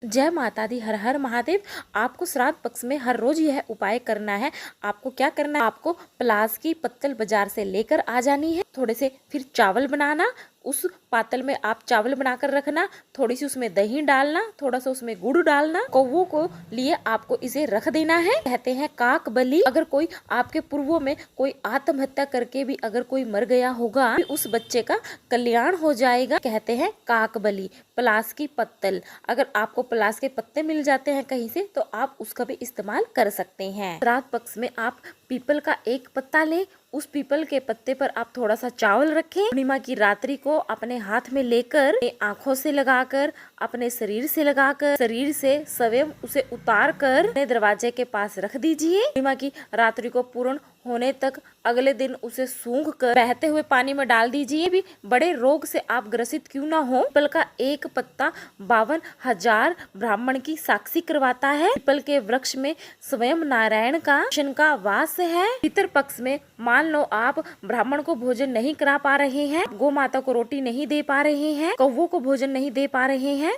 जय माता दी, हर हर महादेव। आपको श्राद्ध पक्ष में हर रोज यह उपाय करना है। आपको क्या करना है, आपको प्लास की पत्तल बाजार से लेकर आ जानी है। थोड़े से फिर चावल बनाना, उस पातल में आप चावल बनाकर रखना, थोड़ी सी उसमें दही डालना, थोड़ा सा उसमें गुड़ डालना, कौवों को लिए आपको इसे रख देना है। कहते हैं काक बलि। अगर कोई आपके पूर्वों में कोई आत्महत्या करके भी अगर कोई मर गया होगा, उस बच्चे का कल्याण हो जाएगा। कहते हैं काक बलि। प्लास की पत्तल, अगर आपको प्लास के पत्ते मिल जाते हैं कहीं से तो आप उसका भी इस्तेमाल कर सकते हैं। श्राद्ध पक्ष में आप पीपल का एक पत्ता लें, उस पीपल के पत्ते पर आप थोड़ा सा चावल रखें। पूर्णिमा की रात्रि को अपने हाथ में लेकर, आंखों से लगाकर, अपने शरीर से लगाकर, शरीर से स्वयं उसे उतार कर अपने दरवाजे के पास रख दीजिए। पूर्णिमा की रात्रि को पूर्ण होने तक अगले दिन उसे सूंघ कर बहते हुए पानी में डाल दीजिए। भी बड़े रोग से आप ग्रसित क्यों ना हो, पीपल का एक पत्ता 52,000 ब्राह्मण की साक्षी करवाता है। पीपल के वृक्ष में स्वयं नारायण का वास है। पितर पक्ष में मान लो आप ब्राह्मण को भोजन नहीं करा पा रहे हैं, गौ माता को रोटी नहीं दे पा रहे हैं, कौवों को भोजन नहीं दे पा रहे हैं,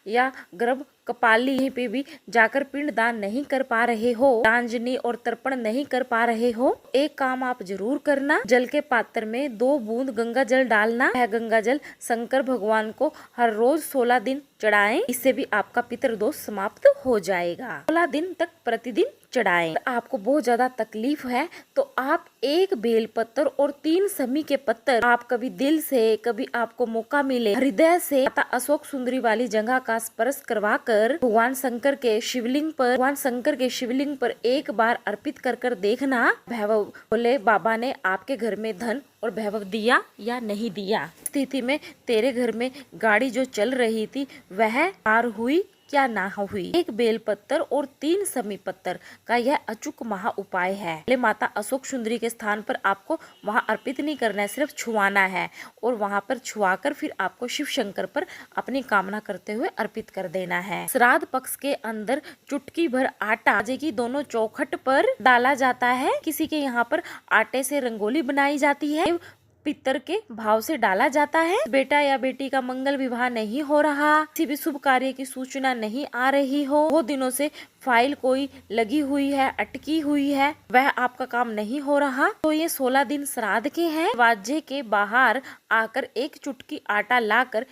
या गर्भ कपाली यहीं पे भी जाकर पिंड दान नहीं कर पा रहे हो, दांजनी और तर्पण नहीं कर पा रहे हो, एक काम आप जरूर करना। जल के पात्र में 2 बूंद गंगा जल डालना है। गंगा जल शंकर भगवान को हर रोज 16 दिन चढ़ाएं। इससे भी आपका पितृदोष समाप्त हो जाएगा। 16 दिन तक प्रतिदिन चढ़ाएं। आपको बहुत ज्यादा तकलीफ है तो आप एक बेल पत्तर और 3 समी के पत्तर, आप कभी दिल से, कभी आपको मौका मिले हृदय से माता अशोक सुंदरी वाली जगह का स्पर्श करवा कर भगवान शंकर के शिवलिंग पर एक बार अर्पित कर देखना। भैरव बोले बाबा ने आपके घर में धन और वैभव दिया या नहीं दिया। स्थिति में तेरे घर में गाड़ी जो चल रही थी वह पार हुई क्या ना हुई। एक बेल पत्तर और 3 समी पत्तर का यह अचूक महा उपाय है। माता अशोक सुंदरी के स्थान पर आपको वहां अर्पित नहीं करना है, सिर्फ छुआना है और वहां पर छुआकर फिर आपको शिव शंकर पर अपनी कामना करते हुए अर्पित कर देना है। श्राद्ध पक्ष के अंदर चुटकी भर आटा की दोनों चौखट पर डाला जाता है। किसी के यहाँ पर आटे से रंगोली बनाई जाती है, पितर के भाव से डाला जाता है। बेटा या बेटी का मंगल विवाह नहीं हो रहा, किसी भी शुभ कार्य की सूचना नहीं आ रही हो, बहुत दिनों से फाइल कोई लगी हुई है, अटकी हुई है, वह आपका काम नहीं हो रहा, तो ये 16 दिन श्राद्ध के हैं। दरवाजे के बाहर आकर एक चुटकी आटा लाकर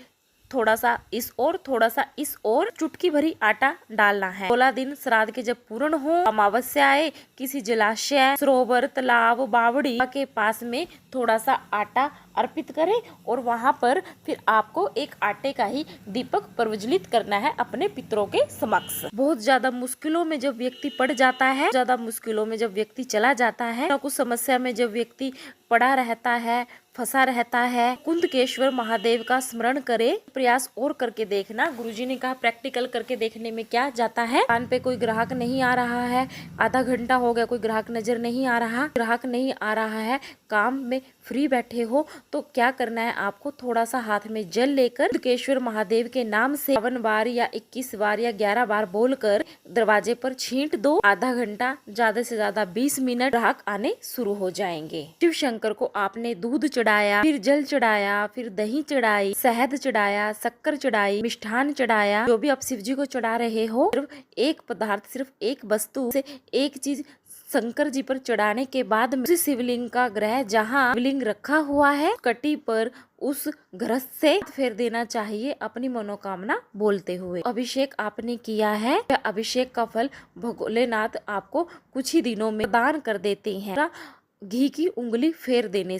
थोड़ा सा इस ओर, थोड़ा सा इस ओर चुटकी भरी आटा डालना है। 16 दिन श्राद्ध के जब पूर्ण हो, अमावस्या आए, किसी जलाशय, सरोवर, तालाब, बावड़ी के पास में थोड़ा सा आटा अर्पित करें और वहां पर फिर आपको एक आटे का ही दीपक प्रज्वलित करना है अपने पितरों के समक्ष। बहुत ज्यादा मुश्किलों में जब व्यक्ति पड़ जाता है, ज्यादा मुश्किलों में जब व्यक्ति चला जाता है, कुछ समस्या में जब व्यक्ति पड़ा रहता है, फंसा रहता है, कुंदकेश्वर महादेव का स्मरण करे। प्रयास और करके देखना। गुरुजी ने कहा प्रैक्टिकल करके देखने में क्या जाता है। दुकान पे कोई ग्राहक नहीं आ रहा है, आधा घंटा हो गया कोई ग्राहक नजर नहीं आ रहा, काम में फ्री बैठे हो तो क्या करना है, आपको थोड़ा सा हाथ में जल लेकर कुंदकेश्वर महादेव के नाम से 52 बार या 21 बार या 11 बार बोलकर दरवाजे पर छींट दो। आधा घंटा, ज्यादा से ज्यादा 20 मिनट, ग्राहक आने शुरू हो जाएंगे। शिव शंकर को आपने दूध चढ़ाया, फिर जल चढ़ाया, फिर दही चढ़ाई, शहद चढ़ाया, शक्कर चढ़ाई, मिष्ठान चढ़ाया, जो भी आप शिव जी को चढ़ा रहे हो, सिर्फ एक पदार्थ, सिर्फ एक वस्तु से एक चीज शंकर जी पर चढ़ाने के बाद उस शिवलिंग का ग्रह जहाँ शिवलिंग रखा हुआ है कटी पर उस घरस से फेर देना चाहिए अपनी मनोकामना बोलते हुए। अभिषेक आपने किया है, अभिषेक का फल भोलेनाथ आपको कुछ ही दिनों में दान कर देते हैं। घी की उंगली फेर देने से